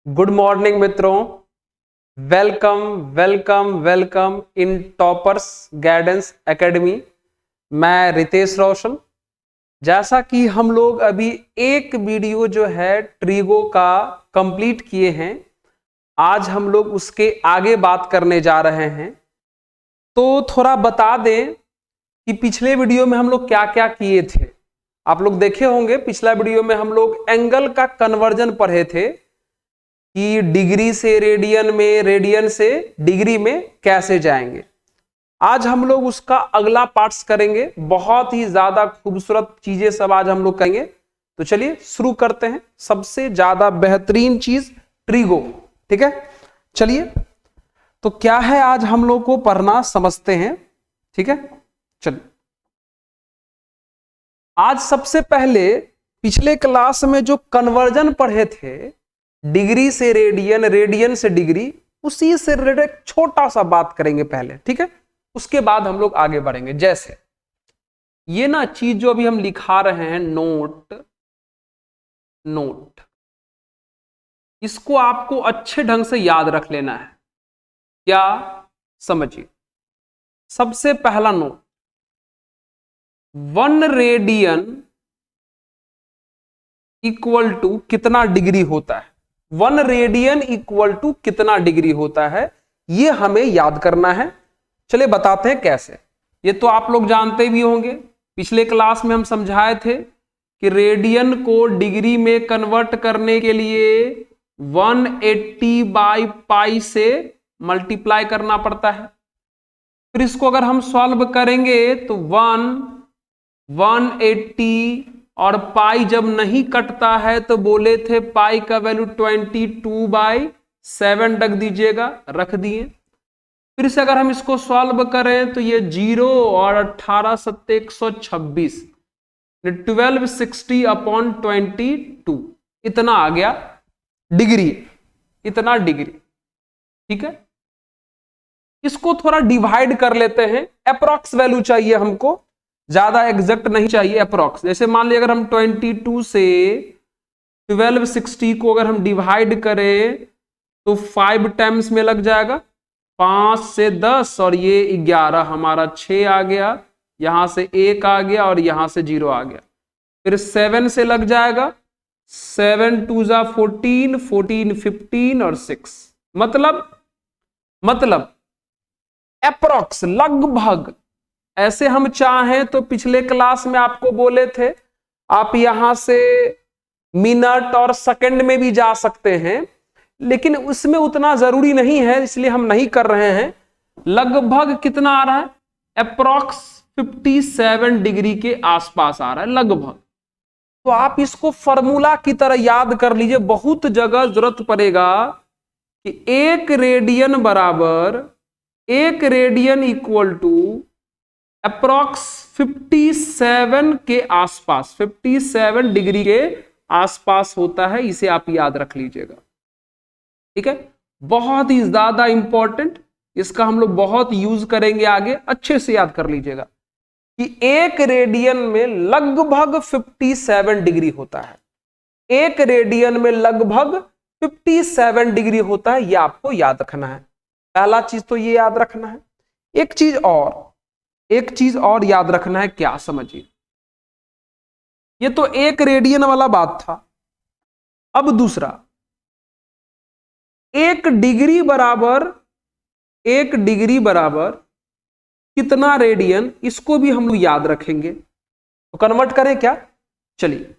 Good morning मित्रों, welcome welcome welcome in toppers guidance academy. मैं रितेश रोशन। जैसा कि हम लोग अभी एक वीडियो जो है ट्रिगो का कंप्लीट किए हैं, आज हम लोग उसके आगे बात करने जा रहे हैं। तो थोड़ा बता दें कि पिछले वीडियो में हम लोग क्या क्या किए थे। आप लोग देखे होंगे, पिछला वीडियो में हम लोग एंगल का कन्वर्जन पढ़े थे कि डिग्री से रेडियन में, रेडियन से डिग्री में कैसे जाएंगे। आज हम लोग उसका अगला पार्ट्स करेंगे। बहुत ही ज्यादा खूबसूरत चीजें सब आज हम लोग करेंगे। तो चलिए शुरू करते हैं। सबसे ज्यादा बेहतरीन चीज ट्रिगो, ठीक है। चलिए, तो क्या है आज हम लोग को पढ़ना, समझते हैं, ठीक है। चलिए, आज सबसे पहले पिछले क्लास में जो कन्वर्जन पढ़े थे, डिग्री से रेडियन, रेडियन से डिग्री, उसी से रिलेटेड छोटा सा बात करेंगे पहले, ठीक है। उसके बाद हम लोग आगे बढ़ेंगे। जैसे ये ना चीज जो अभी हम लिखा रहे हैं, नोट नोट, इसको आपको अच्छे ढंग से याद रख लेना है। क्या समझिए, सबसे पहला नोट, 1 रेडियन इक्वल टू कितना डिग्री होता है। 1 रेडियन इक्वल टू कितना डिग्री होता है, ये हमें याद करना है। चलिए बताते हैं कैसे। ये तो आप लोग जानते भी होंगे, पिछले क्लास में हम समझाए थे कि रेडियन को डिग्री में कन्वर्ट करने के लिए 180 बाई पाई से मल्टीप्लाई करना पड़ता है। फिर इसको अगर हम सॉल्व करेंगे तो 180 और पाई जब नहीं कटता है तो बोले थे पाई का वैल्यू 22/7 रख दीजिएगा, रख दिए। फिर से अगर हम इसको सॉल्व करें तो ये 0 और 18 सत्ते 126, 1260/22, इतना आ गया डिग्री, इतना डिग्री, ठीक है। इसको थोड़ा डिवाइड कर लेते हैं। अप्रॉक्स वैल्यू चाहिए हमको, ज्यादा एग्जैक्ट नहीं चाहिए, अप्रॉक्स। जैसे मान लिया अगर हम 22 से 1260 को अगर हम डिवाइड करें तो 5 टाइम्स में लग जाएगा, 5 से 10 और ये 11, हमारा 6 आ गया, यहां से 1 आ गया और यहां से 0 आ गया। फिर 7 से लग जाएगा, 7 2 जा 14, 14 15 और 6, मतलब अप्रॉक्स, लगभग। ऐसे हम चाहें तो पिछले क्लास में आपको बोले थे आप यहां से मिनट और सेकंड में भी जा सकते हैं, लेकिन उसमें उतना जरूरी नहीं है, इसलिए हम नहीं कर रहे हैं। लगभग कितना आ रहा है, अप्रॉक्स 57 डिग्री के आसपास आ रहा है, लगभग। तो आप इसको फॉर्मूला की तरह याद कर लीजिए, बहुत जगह जरूरत पड़ेगा कि 1 रेडियन बराबर, 1 रेडियन इक्वल टू अप्रॉक्स 57 के आसपास, 57 डिग्री के आसपास होता है। इसे आप याद रख लीजिएगा, ठीक है। बहुत ही ज्यादा इंपॉर्टेंट, इसका हम लोग बहुत यूज करेंगे आगे। अच्छे से याद कर लीजिएगा कि 1 रेडियन में लगभग 57 डिग्री होता है। 1 रेडियन में लगभग 57 डिग्री होता है, यह आपको याद रखना है। पहला चीज तो ये याद रखना है। एक चीज और याद रखना है। क्या समझिए, ये तो 1 रेडियन वाला बात था। अब दूसरा, 1 डिग्री बराबर कितना रेडियन, इसको भी हम लोग याद रखेंगे। तो कन्वर्ट करें क्या, चलिए।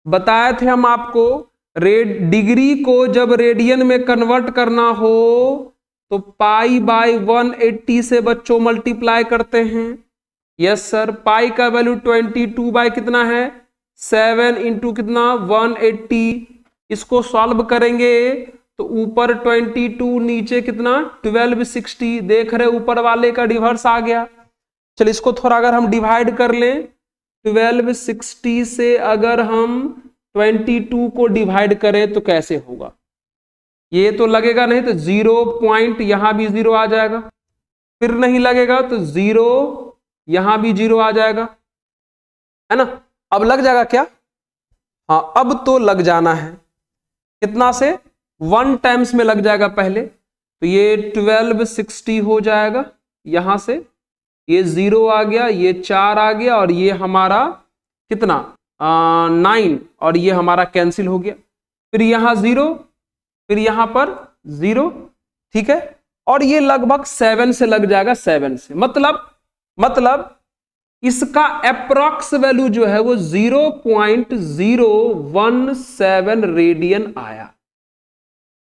बताए थे हम आपको, डिग्री को जब रेडियन में कन्वर्ट करना हो तो पाई बाई 180 से बच्चों मल्टीप्लाई करते हैं। यस सर, पाई का वैल्यू 22 बाई कितना है, 7 इंटू कितना 180। इसको सॉल्व करेंगे तो ऊपर 22, नीचे कितना 1260। देख रहे ऊपर वाले का रिवर्स आ गया। चलिए इसको थोड़ा अगर हम डिवाइड कर लें, 1260 से अगर हम 22 को डिवाइड करें तो कैसे होगा, ये तो लगेगा नहीं तो 0 पॉइंट, यहां भी 0 आ जाएगा। फिर नहीं लगेगा तो 0, यहां भी 0 आ जाएगा, है ना। अब लग जाएगा क्या, हाँ अब तो लग जाना है। कितना से 1 टाइम्स में लग जाएगा पहले, तो ये 1260 हो जाएगा। यहां से ये 0 आ गया, ये 4 आ गया, और ये हमारा कितना 9, और ये हमारा कैंसिल हो गया। फिर यहां 0, फिर यहां पर 0, ठीक है। और ये लगभग 7 से लग जाएगा, 7 से, मतलब इसका अप्रॉक्स वैल्यू जो है वो 0.017 रेडियन आया।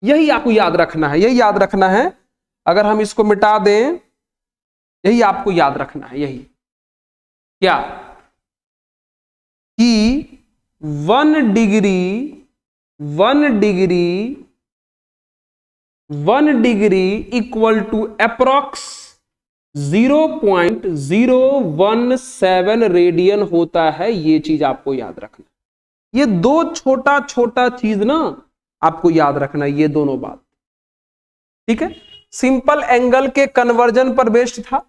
यही आपको याद रखना है, यही याद रखना है। अगर हम इसको मिटा दें, यही आपको याद रखना है, यही क्या कि 1 degree equal to approx 0.017 radian होता है। ये चीज आपको याद रखना। ये दो छोटा छोटा चीज ना आपको याद रखना, ये दोनों बात, ठीक है। सिंपल एंगल के कन्वर्जन पर बेस्ड था,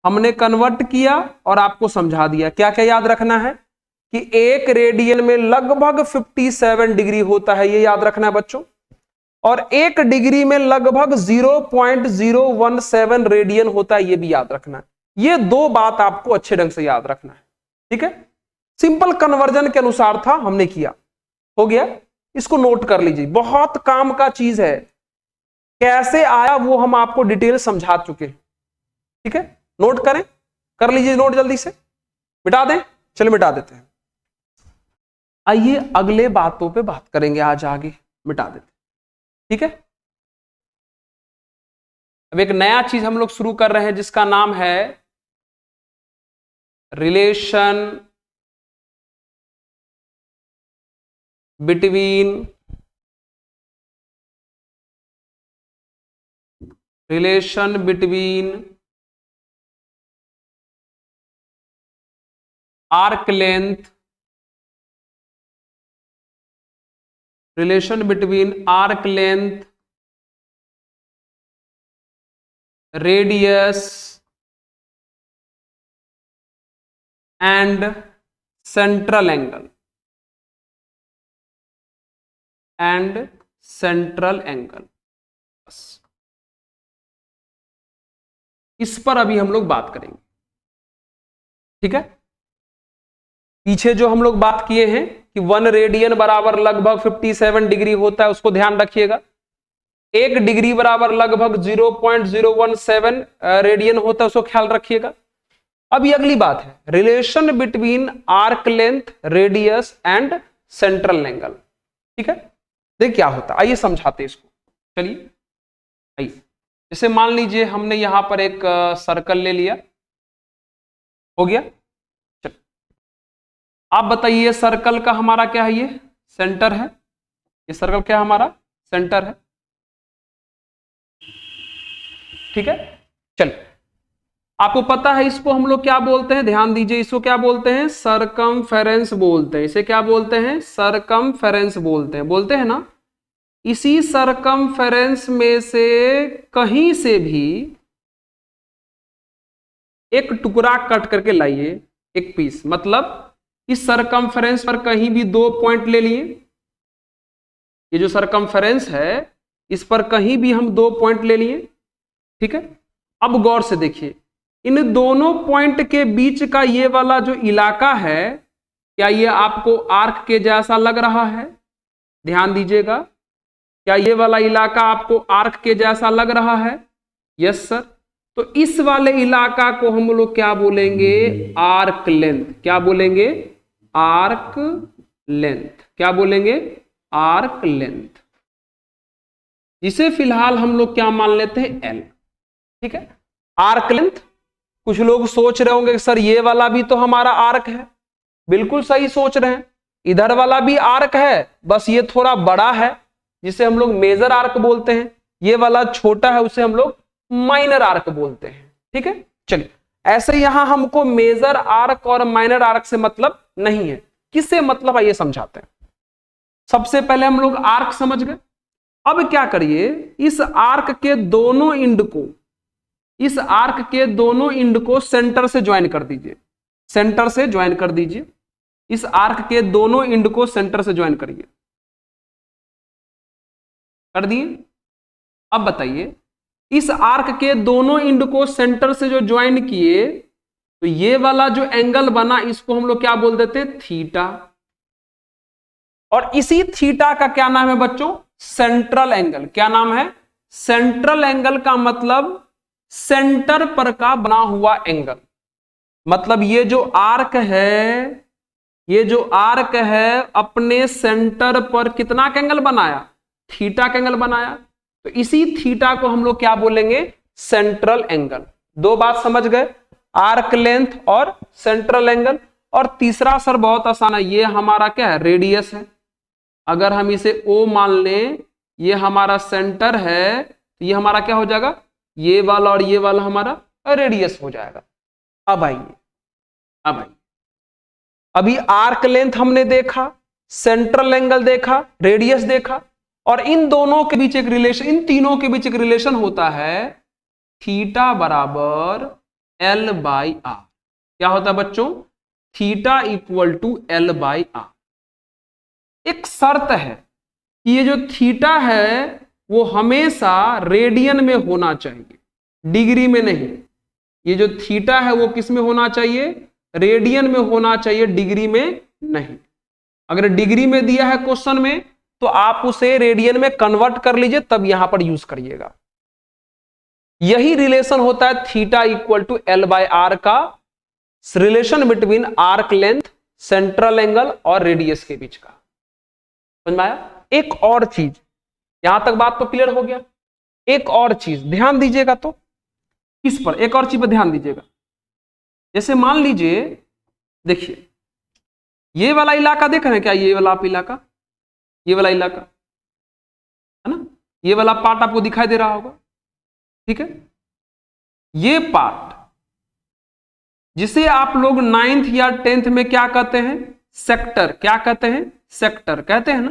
हमने कन्वर्ट किया और आपको समझा दिया। क्या क्या याद रखना है कि 1 रेडियन में लगभग 57 डिग्री होता है, ये याद रखना है बच्चों। और 1 डिग्री में लगभग 0.017 रेडियन होता है, ये भी याद रखना है। ये दो बात आपको अच्छे ढंग से याद रखना है, ठीक है। सिंपल कन्वर्जन के अनुसार था, हमने किया, हो गया। इसको नोट कर लीजिए, बहुत काम का चीज है। कैसे आया वो हम आपको डिटेल समझा चुके हैं, ठीक है। नोट करें, कर लीजिए नोट जल्दी से, मिटा दें। चलिए मिटा देते हैं। आइए अगले बातों पे बात करेंगे, आज आगे मिटा देते हैं, ठीक है। अब एक नया चीज हम लोग शुरू कर रहे हैं जिसका नाम है relation between arc length, radius and central angle, इस पर अभी हम लोग बात करेंगे, ठीक है। पीछे जो हम लोग बात किए हैं कि 1 रेडियन बराबर लगभग 57 डिग्री होता है, उसको ध्यान रखिएगा। 1 डिग्री बराबर लगभग 0.017 रेडियन होता है, उसको ख्याल रखिएगा। अब ये अगली बात है, relation between arc length, radius and central angle, ठीक है। देख क्या होता है, आइए समझाते हैं इसको। चलिए आइए, जैसे मान लीजिए हमने यहां पर एक सर्कल ले लिया, हो गया। चल आप बताइए, सर्कल का हमारा क्या है, ये सेंटर है। ये सर्कल क्या हमारा सेंटर है, ठीक है। चल आपको पता है इसको हम लोग क्या बोलते हैं, ध्यान दीजिए, इसको क्या बोलते हैं, सरकमफेरेंस बोलते हैं। इसे क्या बोलते हैं, सरकमफेरेंस बोलते हैं ना। इसी सरकमफेरेंस में से कहीं से भी एक टुकड़ा कट करके लाइए, एक पीस, मतलब इस सरकमफेरेंस पर कहीं भी 2 पॉइंट ले लिए। ये जो सरकमफेरेंस है इस पर कहीं भी हम 2 पॉइंट ले लिए, ठीक है। अब गौर से देखिए, इन दोनों पॉइंट के बीच का ये वाला जो इलाका है, क्या ये आपको आर्क के जैसा लग रहा है? ध्यान दीजिएगा, क्या ये वाला इलाका आपको आर्क के जैसा लग रहा है? Yes sir. तो इस वाले इलाका को हम लोग क्या बोलेंगे, आर्क लेंथ। क्या बोलेंगे, आर्क लेंथ। क्या बोलेंगे, आर्क लेंथ, जिसे फिलहाल हम लोग क्या मान लेते हैं, एल, ठीक है। Arc length. कुछ लोग सोच रहे होंगे सर ये वाला भी तो हमारा आर्क है। बिल्कुल सही सोच रहे हैं, इधर वाला भी आर्क है, बस ये थोड़ा बड़ा है जिसे हम लोग मेजर आर्क बोलते हैं। ये वाला छोटा है, उसे हम लोग माइनर आर्क बोलते हैं, ठीक है। चलिए, ऐसे यहां हमको मेजर आर्क और माइनर आर्क से मतलब नहीं है। किससे मतलब है ये समझाते हैं। सबसे पहले हम लोग आर्क समझ गए। अब क्या करिए, इस आर्क के दोनों एंड को सेंटर से ज्वाइन कर दीजिए। सेंटर से ज्वाइन कर दीजिए, इस आर्क के दोनों एंड को सेंटर से ज्वाइन करिए। कर दिए। अब बताइए, इस आर्क के दोनों एंड को सेंटर से जो ज्वाइन किए, तो ये वाला जो एंगल बना इसको हम लोग क्या बोल देते हैं, थीटा। और इसी थीटा का क्या नाम है बच्चों, सेंट्रल एंगल। क्या नाम है, सेंट्रल एंगल का मतलब सेंटर पर का बना हुआ एंगल। मतलब ये जो आर्क है, ये जो आर्क है अपने सेंटर पर कितना का एंगल बनाया, थीटा का एंगल बनाया। तो इसी थीटा को हम लोग क्या बोलेंगे, सेंट्रल एंगल। दो बात समझ गए, आर्क लेंथ और सेंट्रल एंगल। और तीसरा सर बहुत आसान है, ये हमारा क्या है, रेडियस है। अगर हम इसे O मान लें, ये हमारा सेंटर है, तो ये हमारा क्या हो जाएगा, ये वाला और ये वाला हमारा रेडियस हो जाएगा। अब आइए, अभी आर्क लेंथ हमने देखा, सेंट्रल एंगल देखा, रेडियस देखा, और इन दोनों के बीच एक रिलेशन, इन तीनों के बीच एक रिलेशन होता है थीटा बराबर L बाई आर। क्या होता है बच्चों, theta equal to L by R. एक शर्त है कि ये जो थीटा है वो हमेशा रेडियन में होना चाहिए, डिग्री में नहीं। ये जो थीटा है वो किस में होना चाहिए, रेडियन में होना चाहिए, डिग्री में नहीं। अगर डिग्री में दिया है क्वेश्चन में तो आप उसे रेडियन में कन्वर्ट कर लीजिए, तब यहां पर यूज करिएगा। यही रिलेशन होता है theta equal to L by R का, relation between arc length, central angle और रेडियस के बीच का। समझ में आया। एक और चीज, यहां तक बात तो क्लियर हो गया। एक और चीज ध्यान दीजिएगा, तो किस पर, एक और चीज पर ध्यान दीजिएगा। जैसे मान लीजिए, देखिए ये वाला इलाका देख रहे हैं क्या, ये वाला आप इलाका, ये वाला इलाका है ना, ये वाला पार्ट आपको दिखाई दे रहा होगा, ठीक है। ये पार्ट जिसे आप लोग 9th या 10th में क्या कहते हैं, सेक्टर। क्या कहते हैं, सेक्टर कहते हैं ना,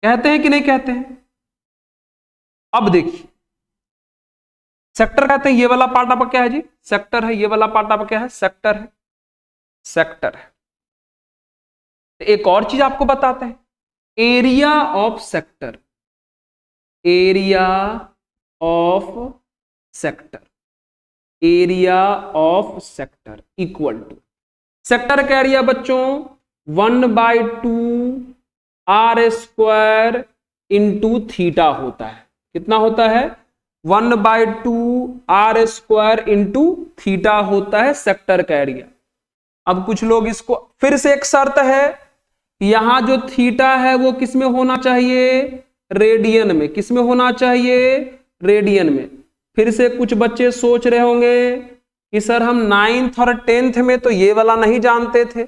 कहते हैं कि नहीं कहते हैं। अब देखिए, सेक्टर कहते हैं, ये वाला पार्ट आपका क्या है जी, सेक्टर है। ये वाला पार्ट आपका क्या है, सेक्टर है, सेक्टर है। एक और चीज आपको बताते हैं, area of sector, area of sector, area of sector equal to, sector का एरिया बच्चों 1/2 आर स्क्वायर इंटू थीटा होता है। कितना होता है, 1/2 आर स्क्वायर इंटू थीटा होता है सेक्टर का एरिया। अब कुछ लोग इसको, फिर से एक शर्त है, यहां जो थीटा है वो किस में होना चाहिए, रेडियन में। किस में होना चाहिए, रेडियन में। फिर से कुछ बच्चे सोच रहे होंगे कि सर हम 9th और 10th में तो ये वाला नहीं जानते थे,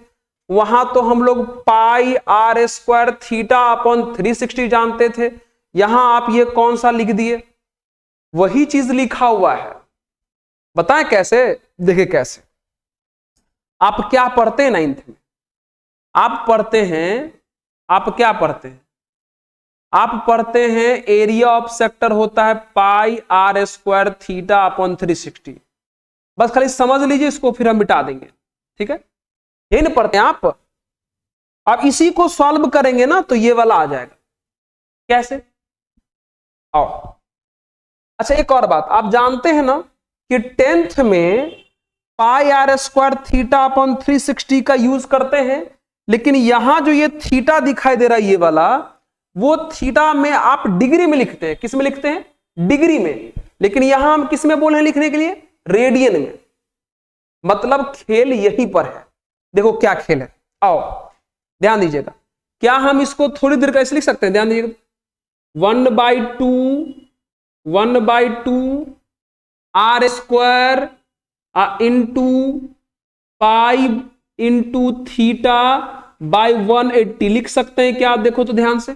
वहां तो हम लोग पाई आर स्क्वायर थीटा अपॉन 360 जानते थे, यहां आप ये कौन सा लिख दिए। वही चीज लिखा हुआ है, बताएं कैसे, देखिए कैसे। आप क्या पढ़ते हैं 9th में, आप पढ़ते हैं, आप क्या पढ़ते हैं, आप पढ़ते हैं एरिया ऑफ सेक्टर होता है पाई आर स्क्वायर थीटा अपॉन 360। बस खाली समझ लीजिए इसको, फिर हम मिटा देंगे, ठीक है। यही नहीं पढ़ते हैं आप। अब इसी को सॉल्व करेंगे ना तो ये वाला आ जाएगा। कैसे, आओ। अच्छा एक और बात, आप जानते हैं ना कि 10th में पाई आर स्क्वायर थीटा अपॉन 360 का यूज करते हैं, लेकिन यहां जो ये थीटा दिखाई दे रहा है ये वाला, वो थीटा में आप डिग्री में लिखते हैं। किस में लिखते हैं, डिग्री में। लेकिन यहां हम किस में बोल रहे हैं लिखने के लिए, रेडियन में। मतलब खेल यहीं पर है। देखो क्या खेल है, आओ ध्यान दीजिएगा। क्या हम इसको थोड़ी देर कैसे लिख सकते हैं, ध्यान दीजिएगा। 1/2 R square into pi into theta by 180 लिख सकते हैं क्या, देखो तो ध्यान से।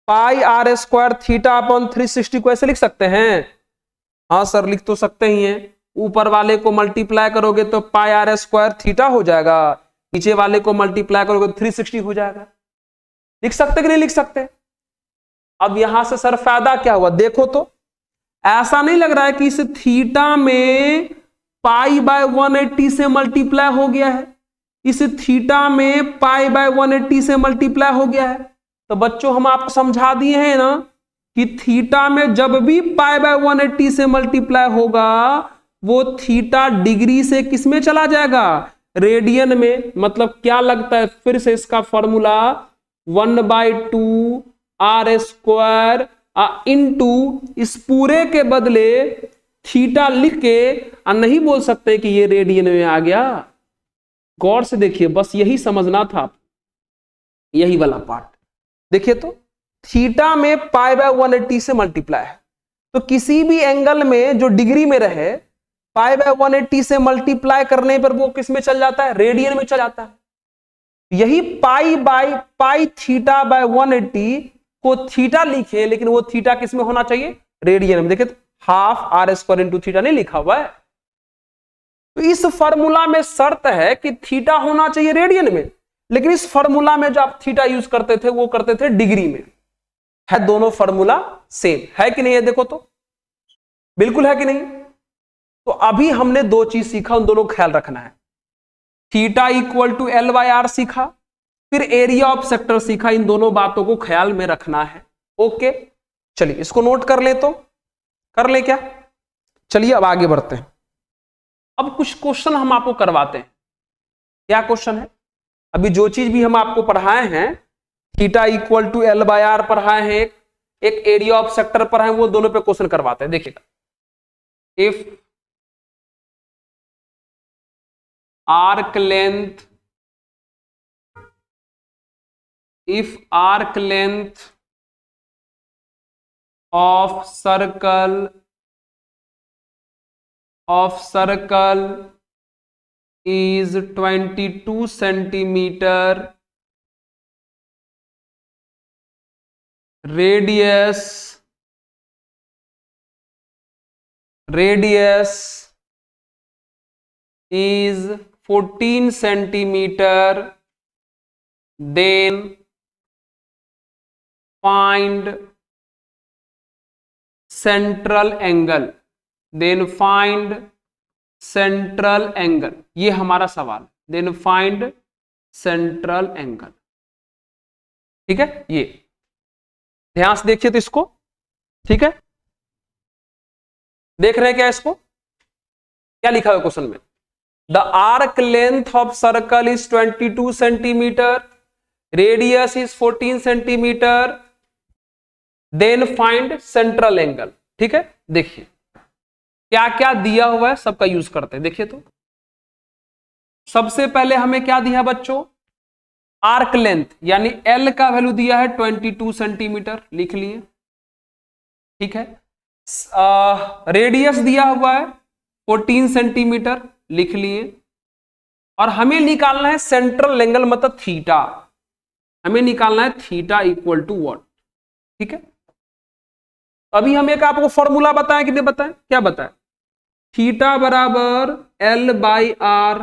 Pi R square theta upon 360 को ऐसे लिख सकते हैं, हाँ सर लिख तो सकते ही हैं। ऊपर वाले को मल्टीप्लाई करोगे तो पाई आर स्क्वायर थीटा हो जाएगा, नीचे वाले को मल्टीप्लाई करोगे तो 360 हो जाएगा। लिख सकते कि नहीं लिख सकते। अब यहां से सर फायदा क्या हुआ, देखो तो ऐसा नहीं लग रहा है कि इस थीटा में पाई बाय 180 से मल्टीप्लाई हो गया है, इस थीटा में पाई बाय 180 से मल्टीप्लाई हो गया है। तो बच्चों हम आपको समझा दिए हैं ना कि थीटा में जब भी पाई बाय 180 से मल्टीप्लाई होगा वो थीटा डिग्री से किस में चला जाएगा, रेडियन में। मतलब क्या लगता है, फिर से इसका फॉर्मूला 1/2 आर स्क्वायर इंटू इस पूरे के बदले थीटा लिख के नहीं बोल सकते कि ये रेडियन में आ गया। गौर से देखिए, बस यही समझना था, यही वाला पार्ट देखिए। तो थीटा में पाई बाय 180 से मल्टीप्लाई है, तो किसी भी एंगल में जो डिग्री में रहे पाई बाय 180 से मल्टीप्लाई करने पर वो किस में चल जाता है, रेडियन में चल जाता है। यही पाई थीटा बाय 180 को थीटा लिखे, लेकिन वो थीटा किस में होना चाहिए, रेडियन में। देखिए half R square into theta नहीं लिखा हुआ है। तो इस फॉर्मूला में शर्त है कि थीटा होना चाहिए रेडियन में, लेकिन इस फॉर्मूला में जो आप थीटा यूज करते थे वो करते थे डिग्री में। है दोनों फॉर्मूला सेम है कि नहीं है, देखो तो बिल्कुल है कि नहीं। तो अभी हमने दो चीज सीखा, उन दोनों को ख्याल रखना है। Theta equal to L by R सीखा, फिर एरिया ऑफ सेक्टर सीखा। इन दोनों बातों को ख्याल में रखना है। ओके चलिए इसको नोट कर ले, तो कर ले क्या। चलिए अब आगे बढ़ते हैं। अब कुछ क्वेश्चन हम आपको करवाते हैं। क्या क्वेश्चन है, अभी जो चीज भी हम आपको पढ़ाए हैं, theta equal to L by R पढ़ाए हैं, एक एरिया ऑफ सेक्टर पढ़ाए, वो दोनों पे क्वेश्चन करवाते हैं। देखिएगा, if arc length of circle is 22 centimeter, radius is 14 centimeter, then find central angle, ये हमारा सवाल। then find central angle, ठीक है। ये ध्यान से देखिए तो इसको, ठीक है। देख रहे हैं क्या इसको, क्या लिखा हुआ क्वेश्चन में, the arc length of circle is 22 centimetre, radius is 14 centimetre, then find central angle. ठीक है, देखिए क्या क्या दिया हुआ है, सबका यूज करते हैं। देखिए तो सबसे पहले हमें क्या दिया बच्चों, आर्क लेंथ, यानी एल का वैल्यू दिया है 22 सेंटीमीटर, लिख लिए, ठीक है। रेडियस दिया हुआ है 14 सेंटीमीटर, लिख लिए। और हमें निकालना है सेंट्रल एंगल, मतलब थीटा। हमें निकालना है थीटा इक्वल टू व्हाट, ठीक है। अभी हम एक आपको फॉर्मूला बताएं कि नहीं बताएं, क्या बताएं, थीटा बराबर एल बाई आर,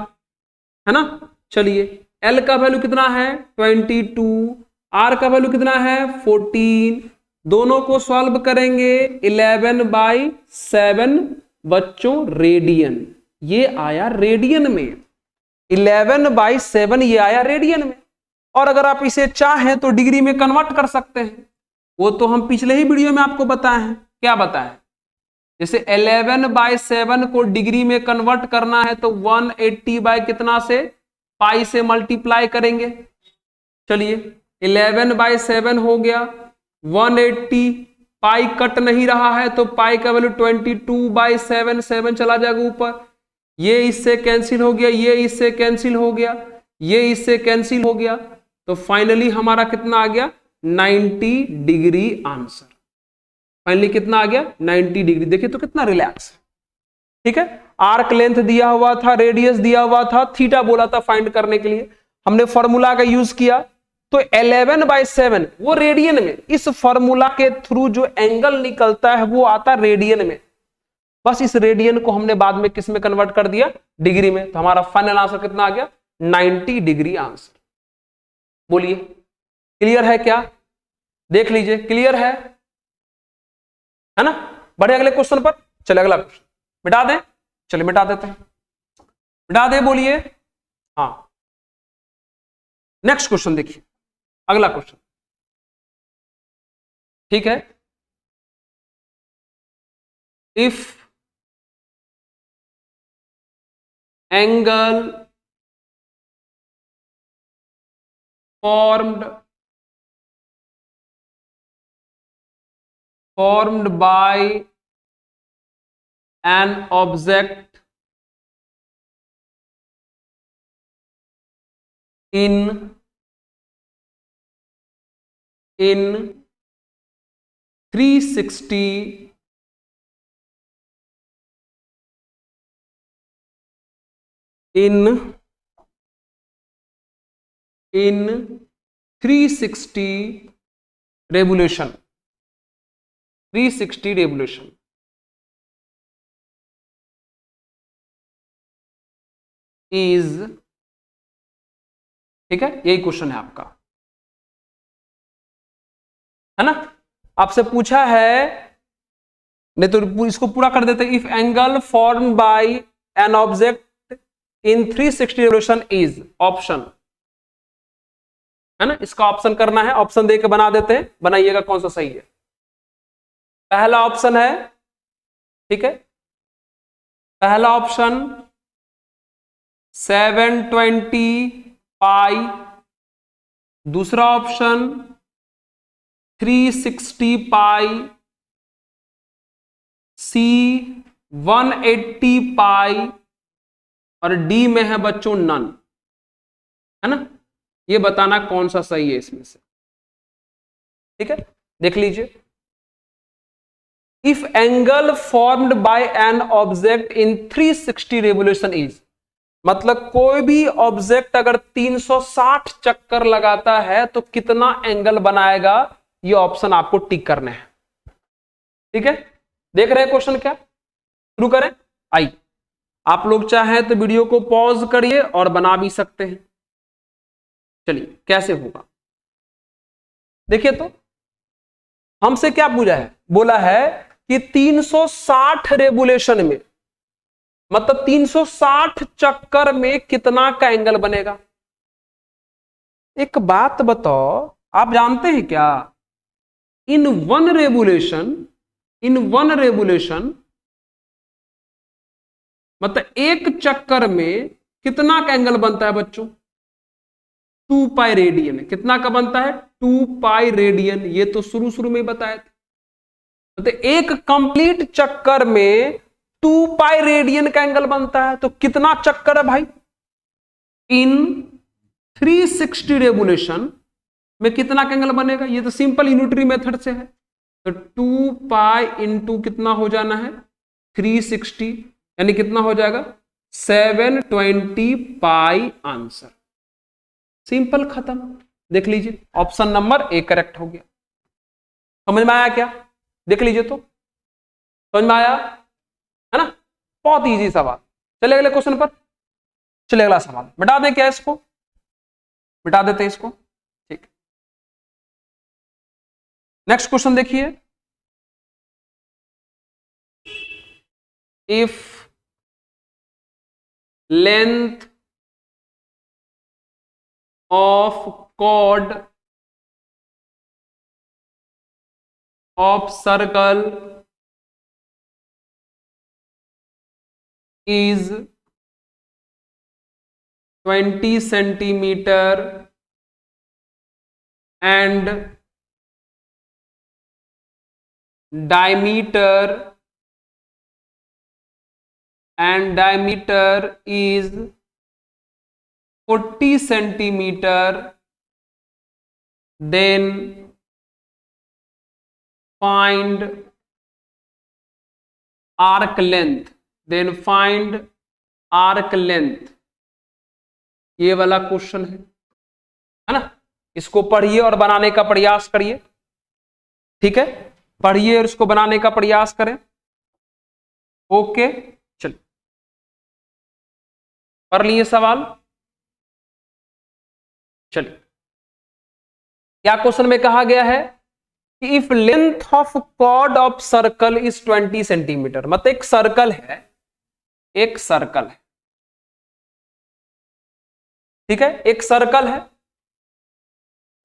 है ना। चलिए एल का वैल्यू कितना है 22, आर का वैल्यू कितना है 14, दोनों को सॉल्व करेंगे 11/7 बच्चों रेडियन, ये आया रेडियन में, 11/7 ये आया रेडियन में। और अगर आप इसे चाहें तो डिग्री में कन्वर्ट कर सकते हैं, वो तो हम पिछले ही वीडियो में आपको बताए हैं। क्या बताएं, जैसे 11/7 को डिग्री में कन्वर्ट करना है तो 180 बाय कितना से, पाई से मल्टीप्लाई करेंगे। चलिए 11/7 हो गया, 180, पाई कट नहीं रहा है तो पाई का वैल्यू 22/7, 7 चला जाएगा ऊपर, ये इससे कैंसिल हो गया, ये इससे कैंसिल हो गया, ये इससे कैंसिल हो गया, तो फाइनली हमारा कितना आ गया 90 डिग्री आंसर। फाइनली कितना आ गया 90 डिग्री। देखिए तो कितना रिलैक्स, ठीक है। आर्क लेंथ दिया हुआ था, रेडियस दिया हुआ था, थीटा बोला था फाइंड करने के लिए, हमने फॉर्मूला का यूज किया, तो 11/7 वो रेडियन में, इस फॉर्मूला के थ्रू जो एंगल निकलता है वो आता रेडियन में। बस इस रेडियन को हमने बाद में किस में कन्वर्ट कर दिया, डिग्री में, तो हमारा फाइनल आंसर कितना आ गया 90 डिग्री आंसर। बोलिए क्लियर है क्या, देख लीजिए क्लियर है ना। बढ़े अगले क्वेश्चन पर, चले अगला क्वेश्चन मिटा दें, चलिए मिटा देते हैं, मिटा दें, बोलिए। हाँ नेक्स्ट क्वेश्चन देखिए, अगला क्वेश्चन, ठीक है, if angle formed by an object in 360 revolution, 360 revolution is, ठीक है, यही क्वेश्चन है आपका, है ना। आपसे पूछा है, नहीं तो इसको पूरा कर देते, if angle form by an object in 360 revolution is, option है ना, इसका ऑप्शन करना है, ऑप्शन दे के बना देते हैं, बनाइएगा कौन सा सही है। पहला ऑप्शन है, ठीक है, पहला ऑप्शन 720 पाई, दूसरा ऑप्शन 360 पाई, सी 180 पाई, और डी में है बच्चों नन, है ना। ये बताना कौन सा सही है इसमें से, ठीक है, देख लीजिए। If angle formed by an object in 360 revolution is, मतलब कोई भी ऑब्जेक्ट अगर 360 चक्कर लगाता है तो कितना एंगल बनाएगा, ये ऑप्शन आपको टिक करने हैं, ठीक है। देख रहे हैं क्वेश्चन, क्या शुरू करें, आइए। आप लोग चाहें तो वीडियो को पॉज करिए और बना भी सकते हैं। चलिए कैसे होगा देखिए, तो हमसे क्या पूछा है, बोला है कि 360 रेवोल्यूशन में, मतलब 360 चक्कर में कितना का एंगल बनेगा। एक बात बताओ, आप जानते हैं क्या, इन वन रेवोल्यूशन मतलब एक चक्कर में कितना का एंगल बनता है बच्चों, 2 पाई रेडियन। कितना का बनता है, 2 पाई रेडियन, ये तो शुरू में बताए थे। तो एक कंप्लीट चक्कर में 2 पाई रेडियन का एंगल बनता है, तो कितना चक्कर है भाई, इन 360 रेवोल्यूशन में कितना का एंगल बनेगा। ये तो सिंपल यूनिटरी मेथड से है, तो 2 पाई इंटू कितना हो जाना है 360, यानी कितना हो जाएगा 720 पाई, आंसर सिंपल, खत्म। देख लीजिए ऑप्शन नंबर ए करेक्ट हो गया। समझ में आया क्या, देख लीजिए तो, समझ में आया, है ना, बहुत इजी सवाल। चले अगले क्वेश्चन पर, चले अगला सवाल, मिटा दें क्या इसको, मिटा देते हैं इसको, ठीक। नेक्स्ट क्वेश्चन देखिए, if length of chord of circle is 20 centimeter and diameter is 40 centimeter, then find arc length, ये वाला क्वेश्चन है ना। इसको पढ़िए और बनाने का प्रयास करिए, ठीक है, पढ़िए और इसको बनाने का प्रयास करें। ओके, चलिए पढ़ लिए सवाल। चलिए, क्या क्वेश्चन में कहा गया है कि if length of chord of circle is 20 centimetre, मतलब एक सर्कल है, ठीक है, एक सर्कल है।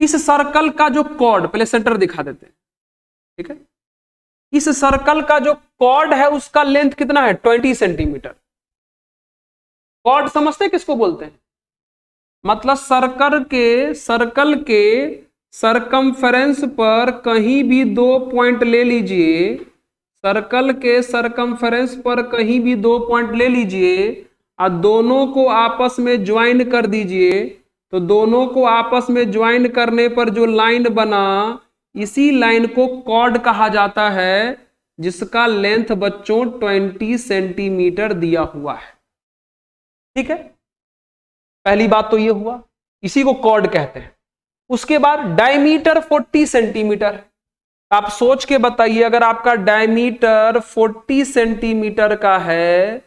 इस सर्कल का जो कॉर्ड, पहले सेंटर दिखा देते हैं, ठीक है। इस सर्कल का जो कॉर्ड है उसका लेंथ कितना है? 20 सेंटीमीटर। कॉर्ड समझते हैं किसको बोलते हैं? मतलब सर्कल के सरकमफेरेंस पर कहीं भी 2 पॉइंट ले लीजिए, सर्कल के सरकमफेरेंस पर कहीं भी 2 पॉइंट ले लीजिए और दोनों को आपस में ज्वाइन कर दीजिए। तो दोनों को आपस में ज्वाइन करने पर जो लाइन बना, इसी लाइन को कॉर्ड कहा जाता है, जिसका लेंथ बच्चों 20 सेंटीमीटर दिया हुआ है। ठीक है, पहली बात तो ये हुआ, इसी को कॉर्ड कहते हैं। उसके बाद डायमीटर 40 सेंटीमीटर है। आप सोच के बताइए, अगर आपका डायमीटर 40 सेंटीमीटर का है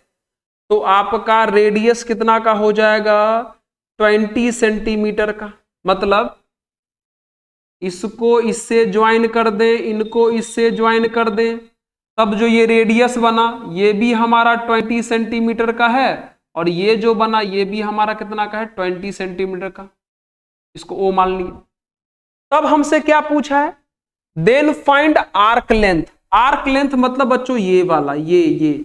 तो आपका रेडियस कितना का हो जाएगा? 20 सेंटीमीटर का। मतलब इसको इससे ज्वाइन कर दें, इनको इससे ज्वाइन कर दें, तब जो ये रेडियस बना ये भी हमारा 20 सेंटीमीटर का है, और ये जो बना ये भी हमारा कितना का है? 20 सेंटीमीटर का। इसको ओ मान लिया। तब हमसे क्या पूछा है? Then find arc length. Arc length मतलब बच्चों ये वाला, ये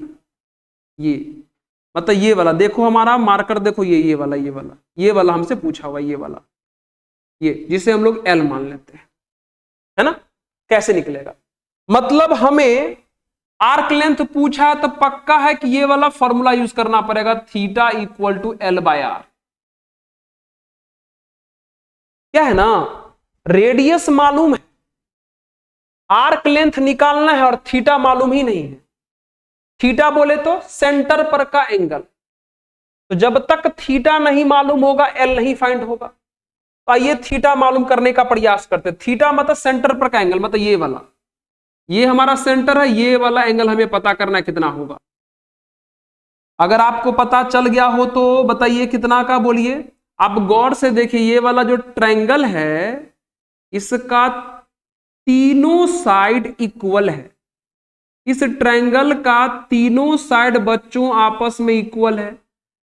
मतलब ये वाला, देखो हमारा मार्कर देखो, ये वाला हमसे पूछा हुआ, ये वाला, ये जिसे हम लोग एल मान लेते हैं, है ना। कैसे निकलेगा? मतलब हमें आर्क लेंथ पूछा है तो पक्का है कि ये वाला फॉर्मूला यूज करना पड़ेगा, theta equal to L by R. क्या है ना, रेडियस मालूम है, आर्क लेंथ निकालना है और थीटा मालूम ही नहीं है। थीटा बोले तो सेंटर पर का एंगल, तो जब तक थीटा नहीं मालूम होगा एल नहीं फाइंड होगा। तो आइए थीटा मालूम करने का प्रयास करते हैं। थीटा मतलब सेंटर पर का एंगल, मतलब ये वाला, ये हमारा सेंटर है, ये वाला एंगल हमें पता करना है कितना होगा। अगर आपको पता चल गया हो तो बताइए कितना का, बोलिए। आप गौर से देखिए, ये वाला जो ट्रायंगल है इसका तीनों साइड इक्वल है। इस ट्रायंगल का तीनों साइड बच्चों आपस में इक्वल है।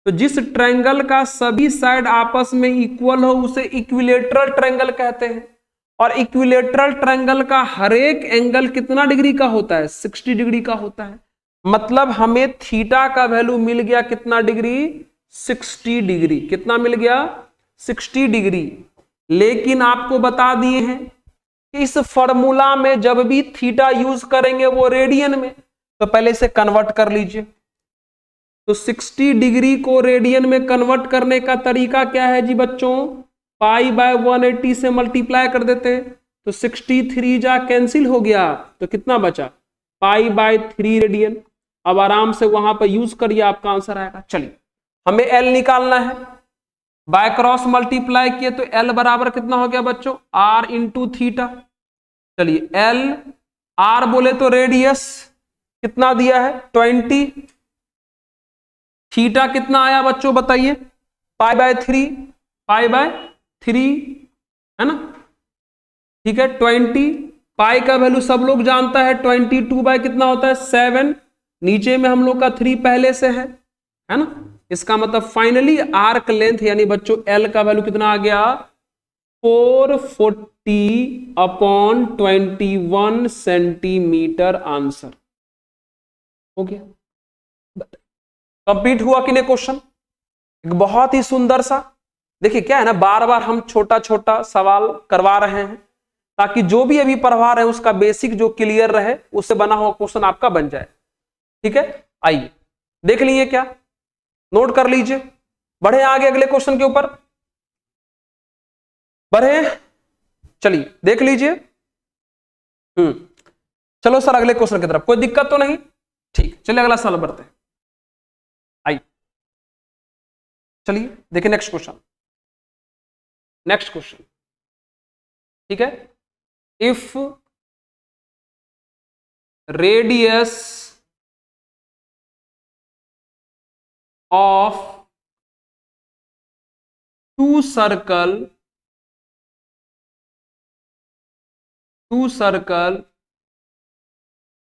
तो जिस ट्रायंगल का सभी साइड आपस में इक्वल हो उसे इक्विलेटरल ट्रायंगल कहते हैं। और इक्विलेटरल ट्रायंगल का हर एक एंगल कितना डिग्री का होता है? 60 डिग्री का होता है। मतलब हमें थीटा का वैल्यू मिल गया कितना डिग्री? 60 डिग्री। कितना मिल गया? 60 डिग्री। लेकिन आपको बता दिए हैं कि इस फॉर्मूला में जब भी थीटा यूज करेंगे वो रेडियन में, तो पहले से कन्वर्ट कर लीजिए। तो 60 डिग्री को रेडियन में कन्वर्ट करने का तरीका क्या है जी बच्चों? पाई बाय 180 से मल्टीप्लाई कर देते हैं, तो 63 जा कैंसिल हो गया, तो कितना बचा? Pi by 3 radian. अब आराम से वहां पर यूज करिए, आपका आंसर आएगा। चलिए, हमें एल निकालना है, बाय क्रॉस मल्टीप्लाई किए तो एल बराबर कितना हो गया बच्चों? R into theta. चलिए, एल आर बोले तो रेडियस कितना दिया है? 20। थीटा कितना आया बच्चों बताइए? पाई बाय 3, पाई बाय 3, है ना। ठीक है, 20। पाई का वैल्यू सब लोग जानता है, 22 बाय कितना होता है? 7। नीचे में हम लोग का 3 पहले से है ना। इसका मतलब फाइनली आर्क लेंथ यानी बच्चों एल का वैल्यू कितना आ गया? 440/21 सेंटीमीटर। आंसर हो गया। कंप्लीट हुआ कि नहीं क्वेश्चन? एक बहुत ही सुंदर सा। देखिए क्या है ना, बार बार हम छोटा छोटा सवाल करवा रहे हैं ताकि जो भी अभी पढ़वा रहे हैं उसका बेसिक जो क्लियर रहे, उससे बना हुआ क्वेश्चन आपका बन जाए। ठीक है, आइए देख लीजिए, क्या नोट कर लीजिए। बढ़े आगे अगले क्वेश्चन के ऊपर, बढ़े। चलिए देख लीजिए। चलो सर अगले क्वेश्चन की तरफ, कोई दिक्कत तो नहीं? ठीक, चलिए अगला सवाल बढ़ते हैं। आइए चलिए देखिए नेक्स्ट क्वेश्चन। नेक्स्ट क्वेश्चन, ठीक है। If radius of two circle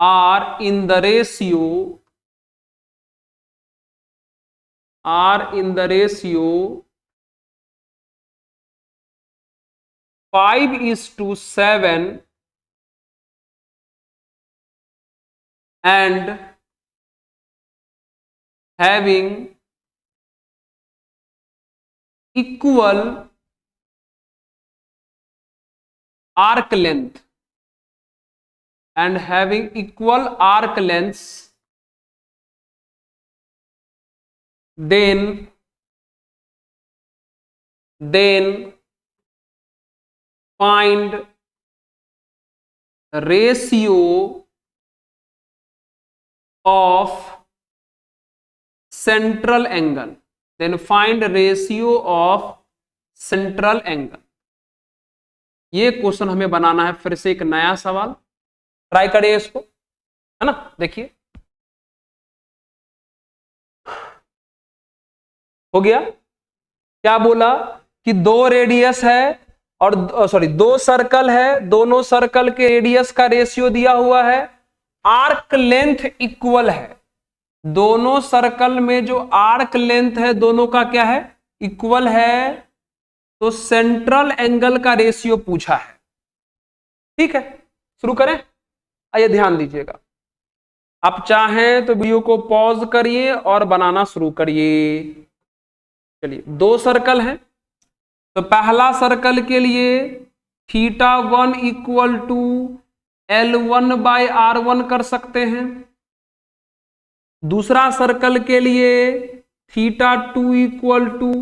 are in the ratio 5:7, and having equal arc length then find ratio of central angle ये क्वेश्चन हमें बनाना है फिर से एक नया सवाल। ट्राई करिए इसको, है ना। देखिए हो गया। क्या बोला कि दो रेडियस है और दो सर्कल है, दोनों सर्कल के रेडियस का रेशियो दिया हुआ है, आर्क लेंथ इक्वल है। दोनों सर्कल में जो आर्क लेंथ है दोनों का क्या है, इक्वल है। तो सेंट्रल एंगल का रेशियो पूछा है। ठीक है, शुरू करें। आइए ध्यान दीजिएगा, आप चाहें तो वीडियो को पॉज करिए और बनाना शुरू करिए। चलिए, दो सर्कल हैं, तो पहला सर्कल के लिए θ1 इक्वल टू L1/R1 कर सकते हैं। दूसरा सर्कल के लिए θ2 इक्वल टू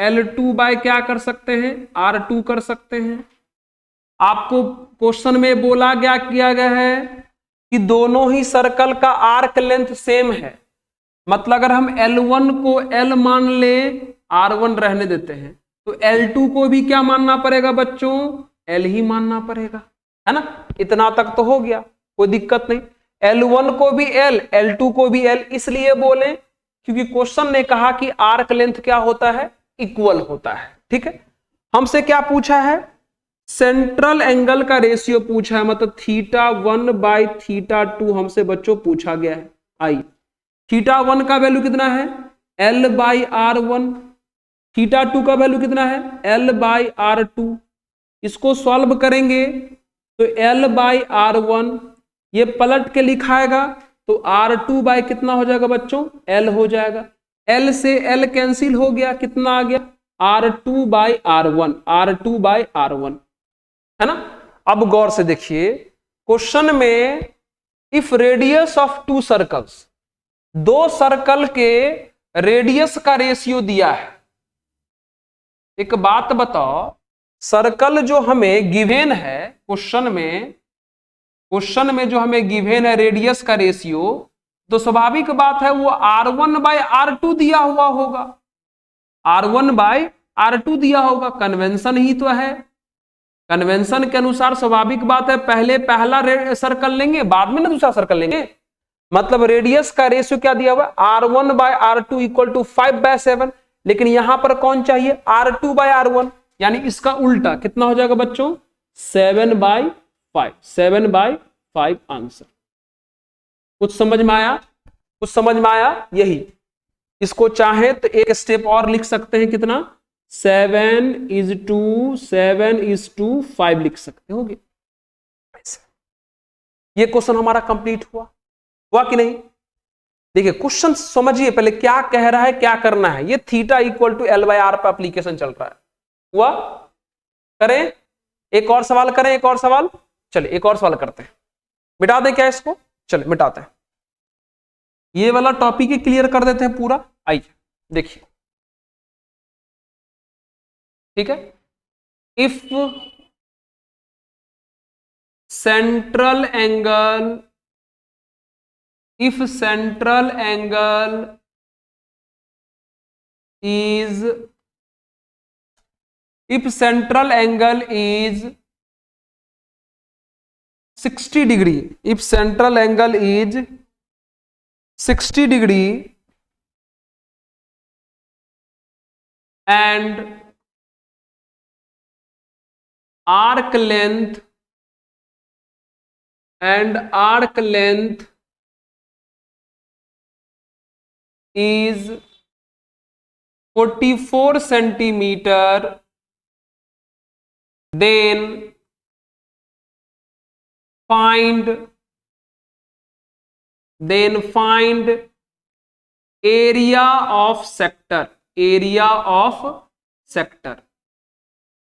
L2 बाय क्या कर सकते हैं, R2 कर सकते हैं। आपको क्वेश्चन में बोला गया किया गया है कि दोनों ही सर्कल का आर्क लेंथ सेम है। मतलब अगर हम L1 को L मान ले, R1 रहने देते हैं, तो L2 को भी क्या मानना पड़ेगा बच्चों, L ही मानना पड़ेगा, है ना। इतना तक तो हो गया, कोई दिक्कत नहीं। L1 को भी L, L2 को भी L, इसलिए बोले क्योंकि क्वेश्चन ने कहा कि आर्क लेंथ क्या होता है, इक्वल होता है। ठीक है, हमसे क्या पूछा है, सेंट्रल एंगल का रेशियो पूछा है, मतलब θ1/θ2 हमसे बच्चों पूछा गया है। आई θ1 का वैल्यू कितना है, L/R1, θ2 का वैल्यू कितना है, L/R2। इसको सॉल्व करेंगे तो L/R1 ये पलट के लिखाएगा तो R2 बाय कितना हो जाएगा बच्चों, L हो जाएगा। L से L कैंसिल हो गया, कितना आ गया, R2/R1, R2/R1, है ना। अब गौर से देखिए, क्वेश्चन में if radius of to circles, दो सर्कल के रेडियस का रेशियो दिया है। एक बात बताओ, सर्कल जो हमें गिवेन है क्वेश्चन में जो हमें गिवेन है रेडियस का रेशियो, तो स्वाभाविक बात है वो R1/R2 दिया हुआ होगा, R1/R2 दिया होगा। कन्वेंशन ही तो है, कन्वेंशन के अनुसार स्वाभाविक बात है पहले पहला सर्कल लेंगे, बाद में ना दूसरा सर्कल लेंगे। मतलब रेडियस का रेशियो क्या दिया हुआ, R1/R2 इक्वल टू 5/7, लेकिन यहां पर कौन चाहिए, R2/R1, यानी इसका उल्टा कितना हो जाएगा बच्चों, 7/5, 7/5 आंसर। कुछ समझ में आया, कुछ समझ में आया। यही इसको चाहे तो एक स्टेप और लिख सकते हैं, कितना, 7:5 लिख सकते होगे। ये क्वेश्चन हमारा कंप्लीट हुआ कि नहीं। देखिए क्वेश्चन समझिए पहले क्या कह रहा है, क्या करना है। ये θ इक्वल टू L/R पर एप्लीकेशन चल रहा है। हुआ, करें एक और सवाल, करें एक और सवाल। चलिए एक और सवाल करते हैं, मिटा दें क्या इसको, चलिए मिटाते हैं। ये वाला टॉपिक ही क्लियर कर देते हैं पूरा। आइए देखिए, ठीक है। If central angle is 60 degree, if central angle is 60 degree and arc length is 44 centimeter, then find then find area of sector, area of sector,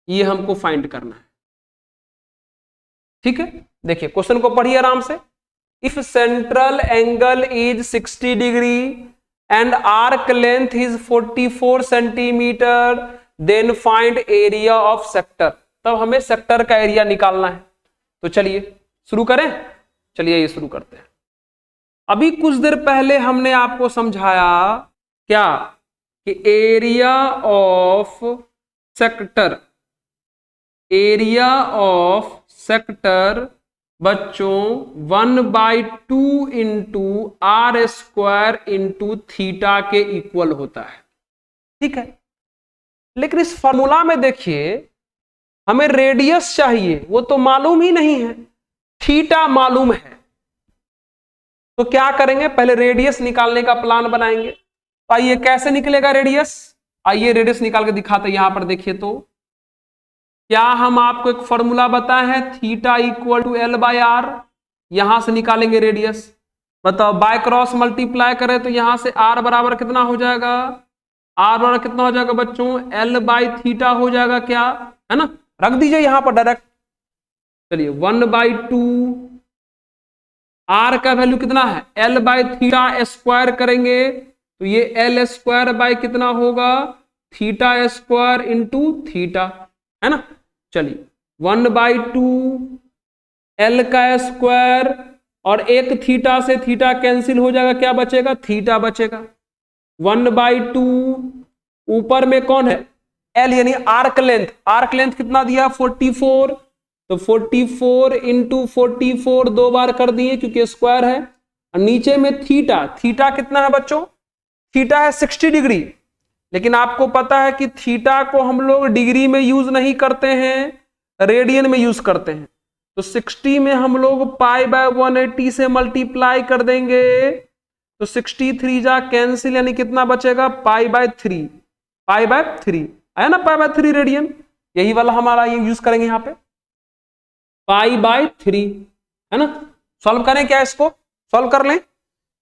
ये हमको फाइंड करना है। ठीक है, देखिए क्वेश्चन को पढ़िए आराम से। If central angle is 60 degree and arc length is 44 centimetre then find area of sector. तब हमें सेक्टर का एरिया निकालना है। तो चलिए शुरू करें, चलिए ये शुरू करते हैं। अभी कुछ देर पहले हमने आपको समझाया क्या कि area of sector, area of sector बच्चों 1/2 into R square into theta के इक्वल होता है। ठीक है, लेकिन इस फॉर्मूला में देखिए हमें रेडियस चाहिए, वो तो मालूम ही नहीं है, थीटा मालूम है। तो क्या करेंगे, पहले रेडियस निकालने का प्लान बनाएंगे। तो आइए कैसे निकलेगा रेडियस, आइए रेडियस निकाल के दिखाते हैं। यहां पर देखिए तो क्या हम आपको एक फॉर्मूला बताए हैं, theta equal to L by R, यहां से निकालेंगे रेडियस। बताओ बाय क्रॉस मल्टीप्लाई करें तो यहां से आर बराबर कितना हो जाएगा, आर बराबर कितना हो जाएगा बच्चों, एल बाय थीटा हो जाएगा क्या, है ना, रख दीजिए यहां पर डायरेक्ट। चलिए 1/2 आर का वैल्यू कितना है, एल बाय थीटा स्क्वायर करेंगे तो ये एल स्क्वायर बाय कितना होगा, थीटा स्क्वायर इंटू थीटा, है ना। चलिए 1/2 एल का स्क्वायर और एक थीटा से थीटा कैंसिल हो जाएगा, क्या बचेगा, थीटा बचेगा। 1/2 ऊपर में कौन है, एल यानी आर्क लेंथ, आर्क लेंथ कितना दिया 44, तो 44 इंटू 44 दो बार कर दिए क्योंकि स्क्वायर है। और नीचे में थीटा, थीटा कितना है बच्चों, थीटा है 60 डिग्री, लेकिन आपको पता है कि थीटा को हम लोग डिग्री में यूज नहीं करते हैं, रेडियन में यूज करते हैं। तो 60 में हम लोग पाई बाय 180 से मल्टीप्लाई कर देंगे तो 63 जा कैंसिल, यानी कितना बचेगा, पाई बाय 3, पाई बाय 3 आया ना, पाई बाय 3 रेडियन, यही वाला हमारा ये यूज करेंगे यहाँ पे, पाई बाय 3, है ना। सॉल्व करें क्या, इसको सॉल्व कर लें,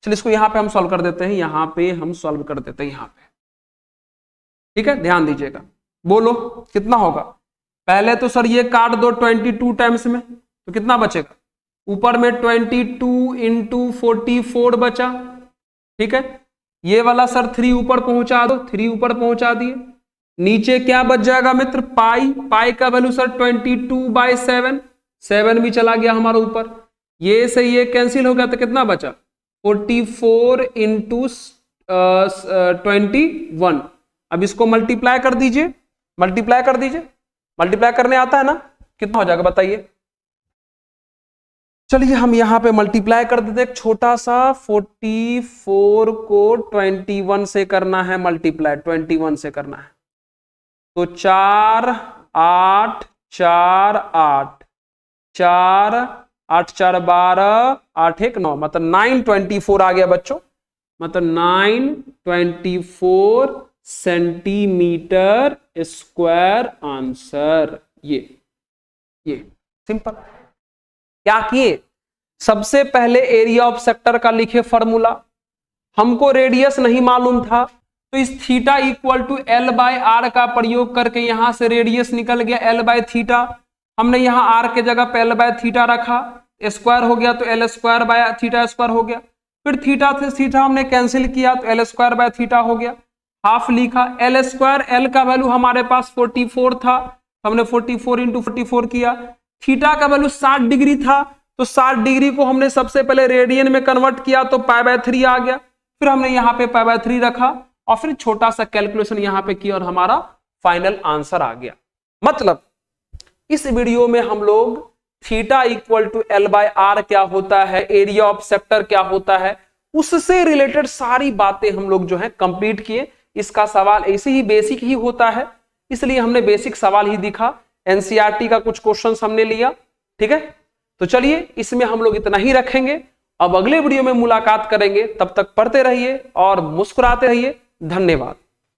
चलिए इसको यहां पे हम सॉल्व कर देते हैं, यहां पे हम सॉल्व कर देते हैं यहां पे। ठीक है, ध्यान दीजिएगा, बोलो कितना होगा। पहले तो सर ये काट दो 22 टाइम्स में, तो कितना बचेगा, ऊपर में 22 इंटू 44 बचा। ठीक है, ये वाला सर 3 ऊपर पहुंचा दो, 3 ऊपर पहुंचा दिए। नीचे क्या बच जाएगा मित्र, पाई, पाई का वैल्यू सर 22/7, 7 भी चला गया हमारा ऊपर, ये से ये कैंसिल हो गया तो कितना बचा 44 इंटू 21। अब इसको मल्टीप्लाई कर दीजिए, मल्टीप्लाई कर दीजिए, मल्टीप्लाई करने आता है ना, कितना हो जाएगा बताइए। चलिए हम यहां पे मल्टीप्लाई कर देते, एक छोटा सा 44 को 21 से करना है मल्टीप्लाई, 21 से करना है तो 4 8 4 8 4 8 4 12 8 1 9, मतलब 924 आ गया बच्चों, मतलब 924 सेंटीमीटर स्क्वायर आंसर। ये सिंपल। क्या किए, सबसे पहले एरिया ऑफ सेक्टर का लिखे फॉर्मूला, हमको रेडियस नहीं मालूम था तो इस theta equal to L by R का प्रयोग करके यहां से रेडियस निकल गया एल बाय थीटा, हमने यहां आर के जगह पे एल बाय थीटा रखा, स्क्वायर हो गया तो L square by theta square हो गया, फिर थीटा से थीटा हमने कैंसिल किया तो एल स्क्वायर बाय थीटा हो गया, हाफ लिखा, एल स्क्वायर, एल का वैल्यू हमारे पास 44 था, हमने 44 इंटू 44 किया, थीटा का वैल्यू 60 डिग्री था तो 60 डिग्री को हमने सबसे पहले रेडियन में कन्वर्ट किया तो पाई बाय 3 आ गया, फिर हमने यहाँ पे पाई बाय 3 रखा और फिर छोटा सा कैलकुलेशन यहाँ पे किया और हमारा फाइनल आंसर आ गया। मतलब इस वीडियो में हम लोग theta equal to L by R क्या होता है, एरिया ऑफ सेक्टर क्या होता है, उससे रिलेटेड सारी बातें हम लोग जो है कंप्लीट किए। इसका सवाल ऐसे ही बेसिक ही होता है, इसलिए हमने बेसिक सवाल ही दिखा, एनसीईआरटी का कुछ क्वेश्चंस हमने लिया। ठीक है, तो चलिए इसमें हम लोग इतना ही रखेंगे, अब अगले वीडियो में मुलाकात करेंगे, तब तक पढ़ते रहिए और मुस्कुराते रहिए। धन्यवाद।